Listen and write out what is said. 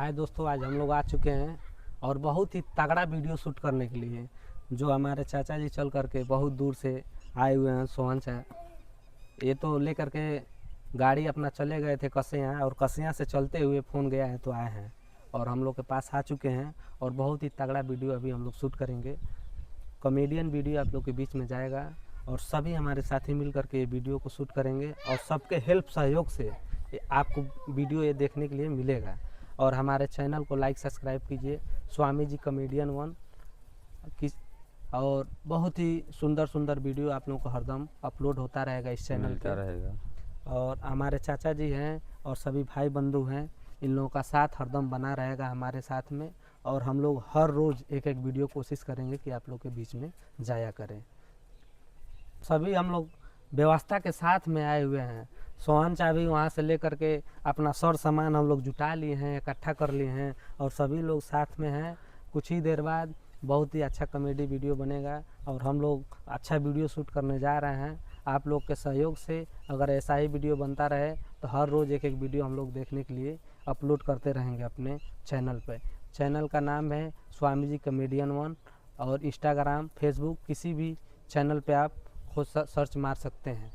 हाय दोस्तों, आज हम लोग आ चुके हैं और बहुत ही तगड़ा वीडियो शूट करने के लिए, जो हमारे चाचा जी चल करके बहुत दूर से आए हुए हैं। सोहन से ये तो ले करके गाड़ी अपना चले गए थे कसिया, और कसिया से चलते हुए फ़ोन गया है तो आए हैं और हम लोग के पास आ चुके हैं। और बहुत ही तगड़ा वीडियो अभी हम लोग शूट करेंगे। कॉमेडियन वीडियो आप लोग के बीच में जाएगा और सभी हमारे साथी मिल करके ये वीडियो को शूट करेंगे और सबके हेल्प सहयोग से आपको वीडियो ये देखने के लिए मिलेगा। और हमारे चैनल को लाइक सब्सक्राइब कीजिए, स्वामी जी कॉमेडियन 1 की। और बहुत ही सुंदर सुंदर वीडियो आप लोगों को हरदम अपलोड होता रहेगा इस चैनल पे रहेगा। और हमारे चाचा जी हैं और सभी भाई बंधु हैं, इन लोगों का साथ हरदम बना रहेगा हमारे साथ में। और हम लोग हर रोज़ एक एक वीडियो कोशिश करेंगे कि आप लोग के बीच में जाया करें। सभी हम लोग व्यवस्था के साथ में आए हुए हैं। सोहन चाबी वहाँ से ले करके अपना सर सामान हम लोग जुटा लिए हैं, इकट्ठा कर लिए हैं और सभी लोग साथ में हैं। कुछ ही देर बाद बहुत ही अच्छा कॉमेडी वीडियो बनेगा और हम लोग अच्छा वीडियो शूट करने जा रहे हैं। आप लोग के सहयोग से अगर ऐसा ही वीडियो बनता रहे तो हर रोज़ एक एक वीडियो हम लोग देखने के लिए अपलोड करते रहेंगे अपने चैनल पे। चैनल का नाम है स्वामी जी कॉमेडियन 1 और इंस्टाग्राम, फेसबुक किसी भी चैनल पे आप खुद सर्च मार सकते हैं।